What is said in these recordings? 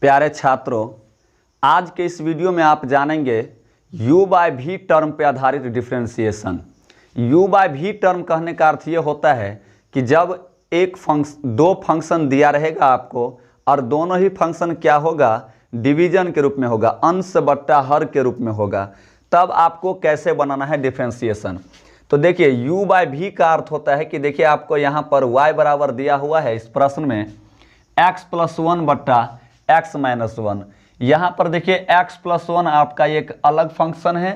प्यारे छात्रों, आज के इस वीडियो में आप जानेंगे u बाय v टर्म पे आधारित differentiation. u by v term कहने का अर्थ ये होता है कि जब दो फंक्शन दिया रहेगा आपको और दोनों ही फंक्शन क्या होगा, डिवीजन के रूप में होगा, अंश बट्टा हर के रूप में होगा, तब आपको कैसे बनाना है डिफरेंशिएशन। तो देखिए u बाय v का अर्थ होता है कि देखिए आपको यहाँ पर y बराबर दिया हुआ है इस प्रश्न में x प्लस 1 बट्टा x माइनस 1। यहाँ पर देखिए x प्लस 1 आपका एक अलग फंक्शन है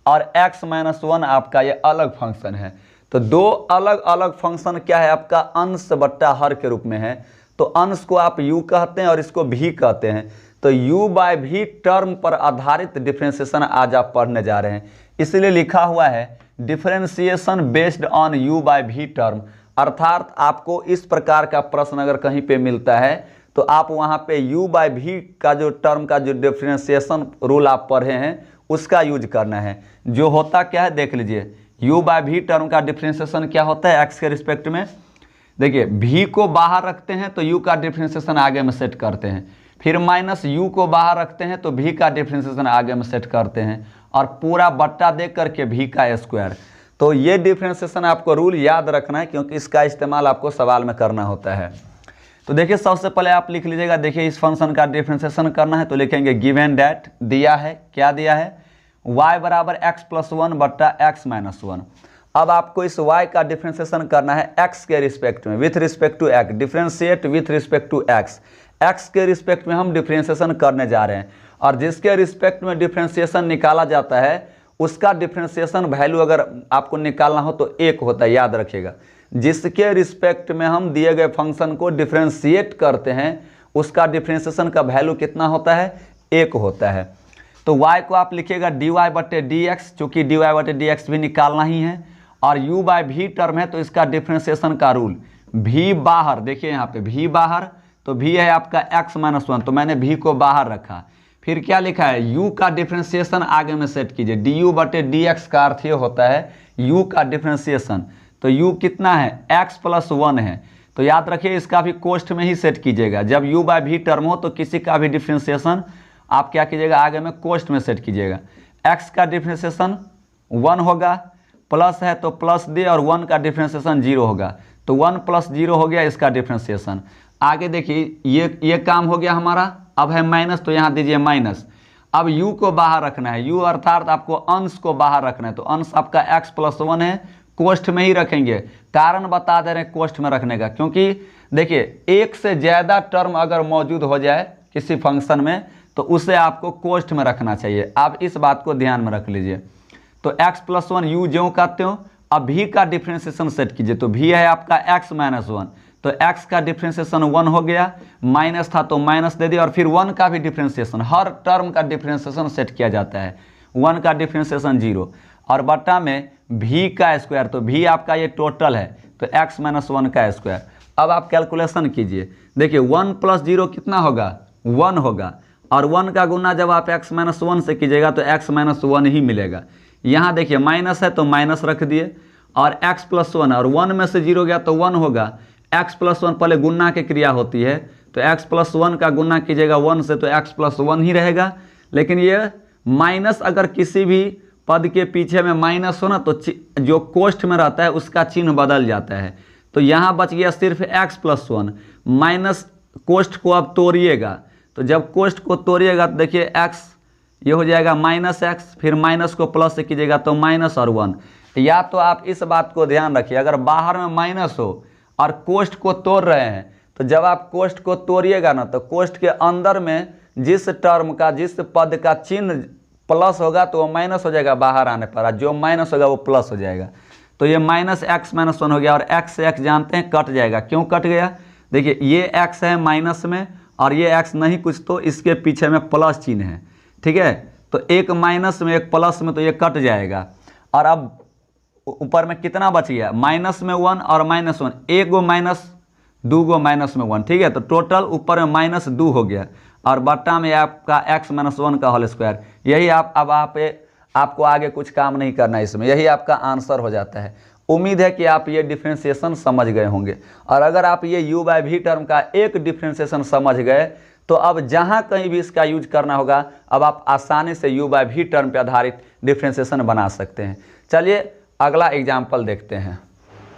और x माइनस 1 आपका ये अलग फंक्शन है। तो दो अलग अलग फंक्शन क्या है, आपका अंश बट्टा हर के रूप में है। तो अंश को आप u कहते हैं और इसको v कहते हैं। तो u बाय v टर्म पर आधारित डिफरेंशिएशन आज आप पढ़ने जा रहे हैं, इसलिए लिखा हुआ है differentiation based on u by v term. अर्थात आपको इस प्रकार का प्रश्न अगर कहीं पे मिलता है तो आप वहाँ पे u बाय v का जो टर्म का जो डिफरेंशिएशन रूल आप पढ़े हैं उसका यूज करना है। जो होता क्या है देख लीजिए, u बाय v टर्म का डिफरेंशिएशन क्या होता है x के रिस्पेक्ट में। देखिए v को बाहर रखते हैं तो u का डिफरेंशिएशन आगे में सेट करते हैं, फिर माइनस u को बाहर रखते हैं तो v का डिफरेंशिएशन आगे में सेट करते हैं और पूरा बट्टा दे करके v का स्क्वायर। तो ये डिफरेंशिएशन आपको रूल याद रखना है क्योंकि इसका इस्तेमाल आपको सवाल में करना होता है। तो देखिए सबसे पहले आप लिख लीजिएगा, देखिए इस फंक्शन का डिफरेंशिएशन करना है तो लिखेंगे गिवन डैट दिया है, क्या दिया है, y बराबर x प्लस 1 बट्टा x माइनस 1। अब आपको इस y का डिफरेंशिएशन करना है x के रिस्पेक्ट में, with respect to x, differentiate with respect to x। x के रिस्पेक्ट में हम डिफरेंशिएशन करने जा रहे हैं और जिसके रिस्पेक्ट में डिफरेंशिएशन निकाला जाता है उसका डिफरेंशिएशन वैल्यू अगर आपको निकालना हो तो 1 होता है, याद रखिएगा। जिसके रिस्पेक्ट में हम दिए गए फंक्शन को डिफरेंशिएट करते हैं उसका डिफरेंशिएशन का वैल्यू कितना होता है, 1 होता है। तो y को आप लिखिएगा dy बटे dx, चूँकि dy बटे dx भी निकालना ही है और u बाय v टर्म है तो इसका डिफरेंशिएशन का रूल v बाहर, देखिए यहाँ पे v बाहर, तो v है आपका x माइनस 1, तो मैंने v को बाहर रखा। फिर क्या लिखा है, u का डिफरेंशिएशन आगे में सेट कीजिए, du बटे dx का अर्थ ये होता है u का डिफरेंशिएशन। तो u कितना है, x प्लस 1 है, तो याद रखिए इसका भी कोष्ठ में ही सेट कीजिएगा। जब u बाय v टर्म हो तो किसी का भी डिफरेंशिएशन आप क्या कीजिएगा, आगे में कोष्ठ में सेट कीजिएगा। x का डिफरेंशिएशन 1 होगा, प्लस है तो प्लस दे, और 1 का डिफरेंशिएशन 0 होगा, तो 1 प्लस 0 हो गया इसका डिफरेंशिएशन। आगे देखिए ये काम हो गया हमारा। अब है माइनस, तो यहाँ दीजिए माइनस। अब u को बाहर रखना है, u अर्थात आपको अंश को बाहर रखना है, तो अंश आपका x प्लस 1 है, कोष्ठ में ही रखेंगे। कारण बता दे रहे हैं कोष्ठ में रखने का, क्योंकि देखिए एक से ज़्यादा टर्म अगर मौजूद हो जाए किसी फंक्शन में तो उसे आपको कोष्ठ में रखना चाहिए। आप इस बात को ध्यान में रख लीजिए। तो x प्लस 1 u ज्यों कहते हो, अब v का डिफरेंशिएशन सेट कीजिए, तो v है आपका x माइनस 1, तो x का डिफरेंशिएशन 1 हो गया, माइनस था तो माइनस दे दिया, और फिर 1 का भी डिफरेंशिएशन, हर टर्म का डिफरेंशिएशन सेट किया जाता है, 1 का डिफरेंशिएशन 0 और बट्टा में v का स्क्वायर, तो v आपका ये टोटल है, तो x माइनस 1 का स्क्वायर। अब आप कैलकुलेशन कीजिए, देखिए 1 प्लस 0 कितना होगा, 1 होगा, और 1 का गुना जब आप x माइनस 1 से कीजिएगा तो x माइनस 1 ही मिलेगा। यहाँ देखिए माइनस है तो माइनस रख दिए, और x प्लस 1, और 1 में से 0 गया तो 1 होगा। x प्लस 1 पहले गुना की क्रिया होती है, तो x प्लस 1 का गुना कीजिएगा 1 से तो x प्लस 1 ही रहेगा। लेकिन ये माइनस अगर किसी भी पद के पीछे में माइनस हो ना तो जो कोष्ठ में रहता है उसका चिन्ह बदल जाता है। तो यहाँ बच गया सिर्फ x प्लस 1, माइनस कोष्ठ को अब तोड़िएगा, तो जब कोष्ठ को तोड़िएगा तो देखिए x ये हो जाएगा माइनस x, फिर माइनस को प्लस से कीजिएगा तो माइनस और 1। या तो आप इस बात को ध्यान रखिए, अगर बाहर में माइनस हो और कोष्ठ को तोड़ रहे हैं तो जब आप कोष्ठ को तोड़िएगा ना तो कोष्ठ के अंदर में जिस टर्म का, जिस पद का चिन्ह प्लस होगा तो वो माइनस हो जाएगा बाहर आने पर, और जो माइनस होगा वो प्लस हो जाएगा। तो ये माइनस x माइनस 1 हो गया, और x से x जानते हैं कट जाएगा। क्यों कट गया, देखिए ये x है माइनस में और ये x नहीं कुछ, तो इसके पीछे में प्लस चिन्ह है, ठीक है। तो एक माइनस में एक प्लस में, तो ये कट जाएगा। और अब ऊपर में कितना बच गया, माइनस में 1 और माइनस 1, एक गो माइनस, 2 गो माइनस में 1, ठीक है। तो टोटल ऊपर में माइनस 2 हो गया, और बट्टा में आपका x माइनस 1 का होल स्क्वायर। यही आपको आगे कुछ काम नहीं करना है इसमें, यही आपका आंसर हो जाता है। उम्मीद है कि आप ये डिफरेंशिएशन समझ गए होंगे, और अगर आप ये u बाय v टर्म का एक डिफरेंशिएशन समझ गए तो अब जहाँ कहीं भी इसका यूज करना होगा, अब आप आसानी से u बाय v टर्म पे आधारित डिफ्रेंसिएशन बना सकते हैं। चलिए अगला एग्जाम्पल देखते हैं।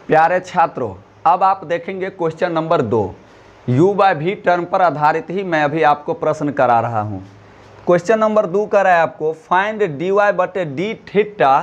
प्यारे छात्रों, अब आप देखेंगे question number 2, u by v term पर आधारित ही मैं अभी आपको प्रश्न करा रहा हूँ। क्वेश्चन नंबर 2 कर रहा है आपको फाइंड dy बटे डी थीटा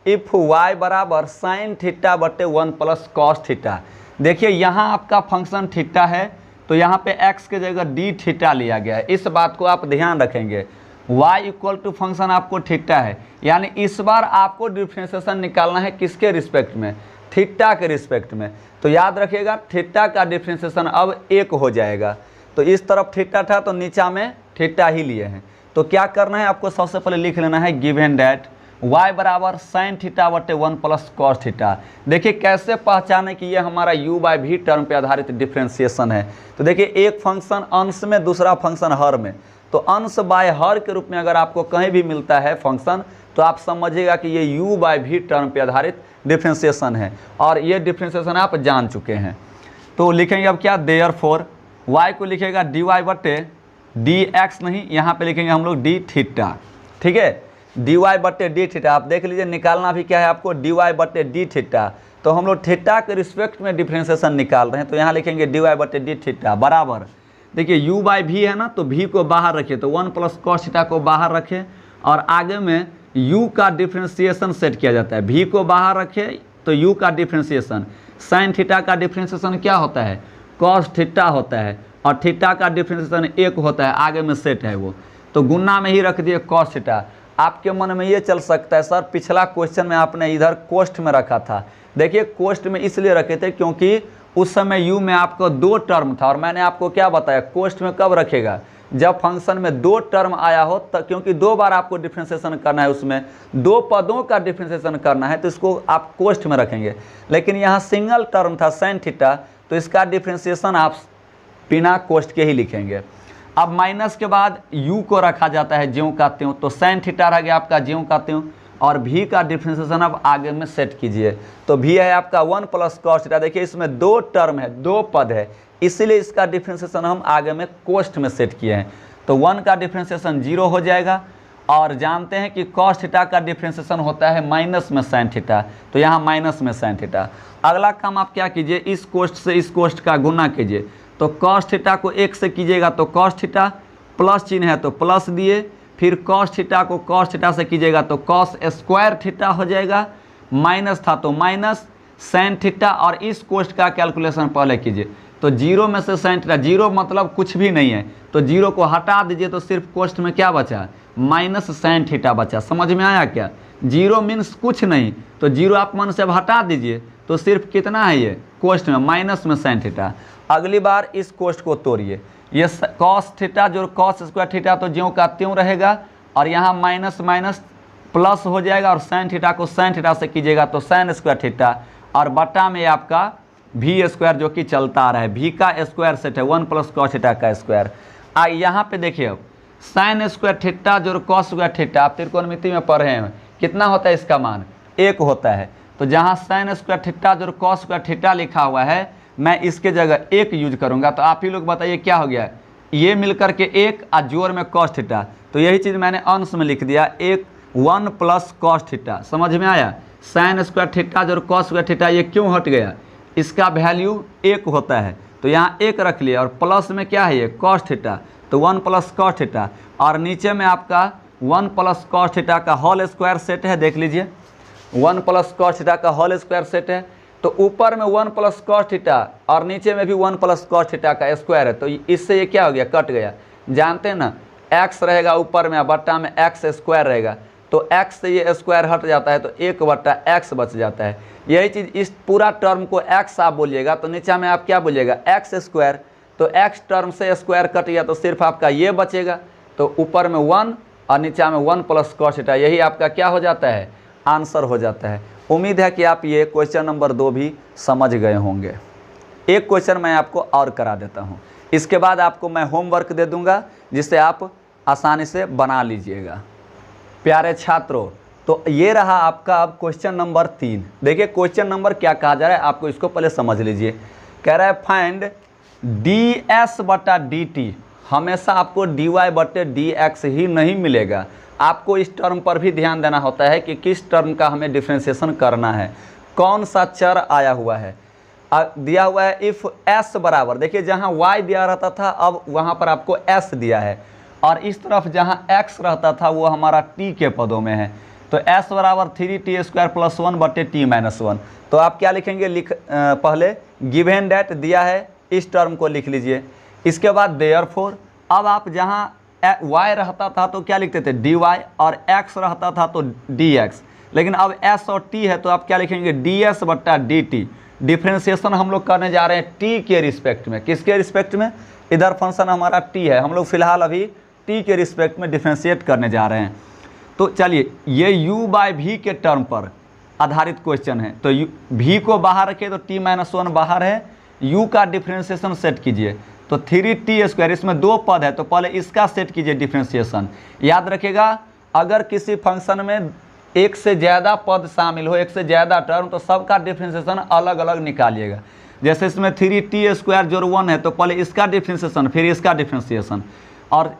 इफ y बराबर साइन थीटा बटे 1 प्लस कॉस थीटा। देखिए यहाँ आपका फंक्शन थीटा है, तो यहाँ पे x के जगह डी थीटा लिया गया है। इस बात को आप ध्यान रखेंगे। y इक्वल टू फंक्शन आपको थीटा है, यानी इस बार आपको डिफ्रेंशिएशन निकालना है किसके रिस्पेक्ट में, थीटा के रिस्पेक्ट में। तो याद रखिएगा थीटा का डिफ्रेंशिएशन अब 1 हो जाएगा। तो इस तरफ थीटा था तो नीचा में थीटा ही लिए हैं। तो क्या करना है आपको, सबसे पहले लिख लेना है गिवन दैट y बराबर साइन थीटा बटे 1 प्लस कॉस थीटा। देखिए कैसे पहचाने कि ये हमारा u बाय v टर्म पे आधारित डिफ्रेंशिएशन है। तो देखिए एक फंक्शन अंश में, दूसरा फंक्शन हर में। तो अंश बाय हर के रूप में अगर आपको कहीं भी मिलता है फंक्शन, तो आप समझिएगा कि ये u बाय v टर्म पे आधारित डिफ्रेंशिएशन है, और ये डिफ्रेंशिएशन आप जान चुके हैं। तो लिखेंगे अब क्या, देयरफॉर y को लिखेगा dy बटे dx, नहीं यहाँ पे लिखेंगे हम लोग d थीटा। ठीक है, dy बटे डी थीटा। आप देख लीजिए निकालना भी क्या है आपको, dy बटे डी थीटा। तो हम लोग थीटा के रिस्पेक्ट में डिफ्रेंशिएशन निकाल रहे हैं, तो यहाँ लिखेंगे dy बटे डी थीटा बराबर, देखिए u बाय v है ना, तो v को बाहर रखिए, तो 1 प्लस कॉस थीटा को बाहर रखें, और आगे में u का डिफ्रेंशिएशन सेट किया जाता है। v को बाहर रखें तो u का डिफ्रेंशिएशन, साइन थीटा का डिफ्रेंशिएशन क्या होता है, कॉस थीटा होता है, और थीटा का डिफ्रेंशिएशन 1 होता है, आगे में सेट है वो, तो गुना में ही रख दिए कॉस थीटा। आपके मन में ये चल सकता है सर पिछला क्वेश्चन में आपने इधर कोष्ठ में रखा था। देखिए कोष्ठ में इसलिए रखे थे क्योंकि उस समय u में आपको 2 टर्म था, और मैंने आपको क्या बताया, कोष्ठ में कब रखेगा, जब फंक्शन में 2 टर्म आया हो, क्योंकि 2 बार आपको डिफ्रेंशिएशन करना है, उसमें 2 पदों का डिफ्रेंशिएशन करना है, तो इसको आप कोष्ठ में रखेंगे। लेकिन यहाँ सिंगल टर्म था साइन थीटा, तो इसका डिफ्रेंशिएशन आप बिना कोष्ठ के ही लिखेंगे। अब माइनस के बाद u को रखा जाता है ज्यों का त्यों, तो साइन थीटा रह गया आपका ज्यों का त्यों, और v का डिफ्रेंशिएशन अब आगे में सेट कीजिए। तो v है आपका 1 प्लस कॉस थीटा। देखिए इसमें 2 टर्म है, 2 पद है, इसीलिए इसका डिफ्रेंशिएशन हम आगे में कोष्ठ में सेट किए हैं। तो 1 का डिफ्रेंशिएशन 0 हो जाएगा, और जानते हैं कि कॉस थीटा का डिफ्रेंशिएशन होता है माइनस में साइन थीटा, तो यहाँ माइनस में साइन थीटा। अगला काम आप क्या कीजिए, इस कोष्ठ से इस कोष्ठ का गुना कीजिए। तो कॉस थीटा को 1 से कीजिएगा तो कॉस थीटा, प्लस चिन्ह है तो प्लस दिए, फिर कॉस थीटा को कॉस थीटा से कीजिएगा तो कॉस स्क्वायर थीटा हो जाएगा, माइनस था तो माइनस साइन थीटा, और इस कोष्ठ का कैलकुलेशन पहले कीजिए। तो 0 में से साइन थीटा, 0 मतलब कुछ भी नहीं है, तो 0 को हटा दीजिए, तो सिर्फ कोष्ठ में क्या बचा, माइनस साइन थीटा बचा। समझ में आया क्या, 0 मीन्स कुछ नहीं, तो 0 आप मन से अब हटा दीजिए, तो सिर्फ कितना है ये कोष्ठ में, माइनस में साइन थीटा। अगली बार इस कोष्ठ को तोड़िए, ये कॉस थीटा जो कॉस स्क्वायर थीटा तो ज्यों का त्यों रहेगा, और यहाँ माइनस माइनस प्लस हो जाएगा, और साइन थीटा को साइन थीटा से कीजिएगा तो साइन स्क्वायर थीटा, और बटा में आपका v स्क्वायर जो कि चलता आ रहा है, v का स्क्वायर सेट है 1 प्लस कॉस थीटा का स्क्वायर। यहाँ पे देखिए अब साइन स्क्वायर थीटा जो कॉस स्क्वायर थीटा, आप त्रिकोणमिति में पढ़े हैं, कितना होता है इसका मान, 1 होता है। तो जहाँ साइन स्क्वायर थीटा जो कॉस स्क्वायर थीटा लिखा हुआ है, मैं इसके जगह 1 यूज करूंगा। तो आप ही लोग बताइए क्या हो गया, ये मिलकर के 1 और जोड़ में कॉस थीटा, तो यही चीज़ मैंने अंश में लिख दिया, 1 प्लस कॉस थीटा। समझ में आया, साइन स्क्वायर थीटा जो कॉस स्क्वायर थीटा ये क्यों हट गया, इसका वैल्यू 1 होता है, तो यहाँ 1 रख लिया, और प्लस में क्या है ये कॉस थीटा, तो 1 प्लस कॉस थीटा, और नीचे में आपका 1 प्लस कॉस थीटा का होल स्क्वायर सेट है। देख लीजिए 1 प्लस कॉस थीटा का होल स्क्वायर सेट है, तो ऊपर में 1 प्लस कॉस थीटा और नीचे में भी 1 प्लस कॉस थीटा का स्क्वायर है, तो इससे ये क्या हो गया, कट गया। जानते हैं ना, x रहेगा ऊपर में, बट्टा में x स्क्वायर रहेगा, तो x से ये स्क्वायर हट जाता है, तो 1 बट्टा x बच जाता है। यही चीज़ इस पूरा टर्म को x आप बोलिएगा, तो नीचे में आप क्या बोलिएगा, x स्क्वायर, तो x टर्म से स्क्वायर कट गया, तो सिर्फ आपका ये बचेगा, तो ऊपर में 1 और नीचे में 1 प्लस कॉस थीटा, यही आपका क्या हो जाता है, आंसर हो जाता है। उम्मीद है कि आप ये क्वेश्चन नंबर 2 भी समझ गए होंगे। एक क्वेश्चन मैं आपको और करा देता हूँ, इसके बाद आपको मैं होमवर्क दे दूंगा, जिससे आप आसानी से बना लीजिएगा। प्यारे छात्रों, तो ये रहा आपका अब क्वेश्चन नंबर 3। देखिए क्वेश्चन नंबर क्या कहा जा रहा है, आपको इसको पहले समझ लीजिए। कह रहा है फाइंड ds बटा dt हमेशा आपको dy बटे dx ही नहीं मिलेगा, आपको इस टर्म पर भी ध्यान देना होता है कि किस टर्म का हमें डिफ्रेंशिएशन करना है, कौन सा चर आया हुआ है। दिया हुआ है इफ़ s बराबर, देखिए जहाँ y दिया रहता था अब वहाँ पर आपको s दिया है, और इस तरफ जहाँ x रहता था वो हमारा t के पदों में है। तो s बराबर 3t² + 1 बटे t - 1। तो आप क्या लिखेंगे, पहले गिवन डैट दिया है, इस टर्म को लिख लीजिए। इसके बाद देयरफॉर, अब आप जहाँ y रहता था तो क्या लिखते थे dy, और x रहता था तो dx, लेकिन अब s और t है तो आप क्या लिखेंगे ds बट्टा dt। डिफ्रेंशिएशन हम लोग करने जा रहे हैं t के रिस्पेक्ट में, किसके रिस्पेक्ट में, इधर फंक्शन हमारा t है, हम लोग फिलहाल अभी t के रिस्पेक्ट में डिफ्रेंशिएट करने जा रहे हैं। तो चलिए ये u/v के टर्म पर आधारित क्वेश्चन है, तो v को बाहर रखिए तो t - 1 बाहर है, u का डिफ्रेंशिएशन सेट कीजिए तो 3t², इसमें दो पद है तो पहले इसका सेट कीजिए डिफ्रेंशिएशन। याद रखिएगा अगर किसी फंक्शन में एक से ज़्यादा पद शामिल हो, एक से ज़्यादा टर्म, तो सबका डिफ्रेंशिएशन अलग अलग निकालिएगा। जैसे इसमें 3t² जोड़ 1 है तो पहले इसका डिफ्रेंशिएशन फिर इसका डिफ्रेंशिएशन, और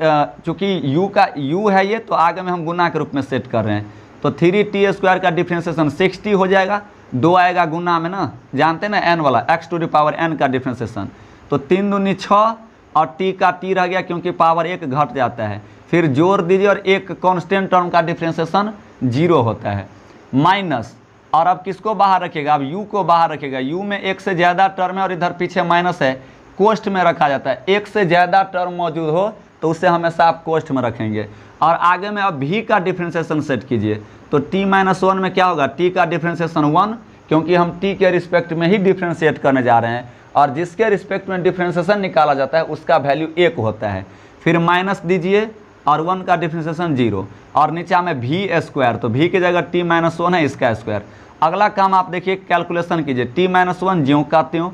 चूँकि u का u है ये तो आगे में हम गुना के रूप में सेट कर रहे हैं, तो 3t² का डिफ्रेंशिएशन 60 हो जाएगा, 2 आएगा गुना में ना, जानते ना n वाला x⁴n का डिफ्रेंशिएशन, तो 3 दूनी 6 और t का t रह गया क्योंकि पावर 1 घट जाता है, फिर जोड़ दीजिए और एक कांस्टेंट टर्म का डिफ्रेंशिएशन 0 होता है, माइनस, और अब किसको बाहर रखिएगा, अब u को बाहर रखिएगा, u में एक से ज़्यादा टर्म है और इधर पीछे माइनस है, कोष्ठ में रखा जाता है, एक से ज़्यादा टर्म मौजूद हो तो उसे हमेशा आप कोष्ठ में रखेंगे। और आगे में अब v का डिफ्रेंशिएशन सेट कीजिए तो t - 1 में क्या होगा, t का डिफ्रेंशिएशन 1, क्योंकि हम t के रिस्पेक्ट में ही डिफ्रेंशिएट करने जा रहे हैं, और जिसके रिस्पेक्ट में डिफ्रेंशिएशन निकाला जाता है उसका वैल्यू 1 होता है, फिर माइनस दीजिए और 1 का डिफ्रेंशिएशन 0, और नीचे में v², तो v की जगह t - 1 है, इसका स्क्वायर। अगला काम आप देखिए कैलकुलेशन कीजिए, t - 1 ज्यों का त्यों,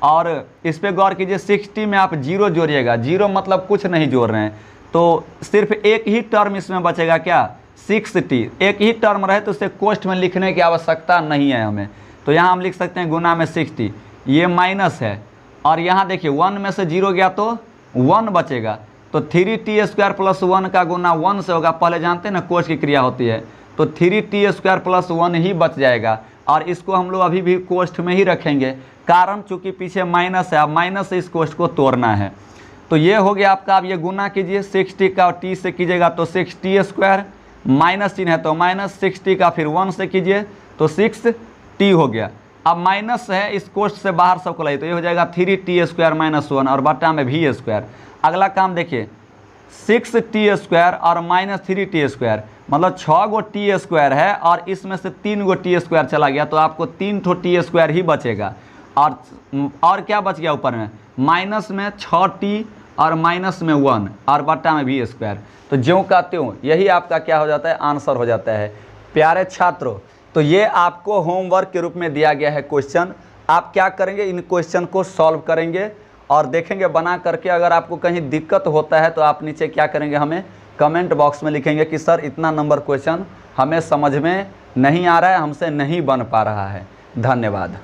और इस पर गौर कीजिए 60 में आप 0 जोड़िएगा, 0 मतलब कुछ नहीं जोड़ रहे हैं, तो सिर्फ एक ही टर्म इसमें बचेगा, क्या 60, एक ही टर्म रहे तो उसे कोष्ठ में लिखने की आवश्यकता नहीं है हमें, तो यहाँ हम लिख सकते हैं गुना में 60, ये माइनस है, और यहाँ देखिए 1 में से 0 गया तो 1 बचेगा, तो 3t² + 1 का गुना 1 से होगा, पहले जानते हैं ना कोष्ठ की क्रिया होती है, तो 3t² + 1 ही बच जाएगा, और इसको हम लोग अभी भी कोष्ठ में ही रखेंगे, कारण चूंकि पीछे माइनस है, अब माइनस से इस कोष्ठ को तोड़ना है। तो ये हो गया आपका, अब ये गुना कीजिए 60 का और t से कीजिएगा तो 6t², माइनस चिन्ह है तो माइनस 60 का फिर 1 से कीजिए तो 6t हो गया। अब माइनस है, इस कोष्ठ से बाहर सबको लाइए तो ये हो जाएगा 3t² - 1 और बटा में v²। अगला काम देखिए 6t² और -3t², मतलब 6 गो t² है और इसमें से 3 गो t² चला गया तो आपको 3 ठो t² ही बचेगा, और क्या बच गया ऊपर में, माइनस में 6t और माइनस में 1 और बट्टा में v²। तो ज्यों का त्यों यही आपका क्या हो जाता है, आंसर हो जाता है। प्यारे छात्रों, तो ये आपको होमवर्क के रूप में दिया गया है क्वेश्चन, आप क्या करेंगे, इन क्वेश्चन को सॉल्व करेंगे और देखेंगे बना करके। अगर आपको कहीं दिक्कत होता है तो आप नीचे क्या करेंगे, हमें कमेंट बॉक्स में लिखेंगे कि सर इतना नंबर क्वेश्चन हमें समझ में नहीं आ रहा है, हमसे नहीं बन पा रहा है। धन्यवाद।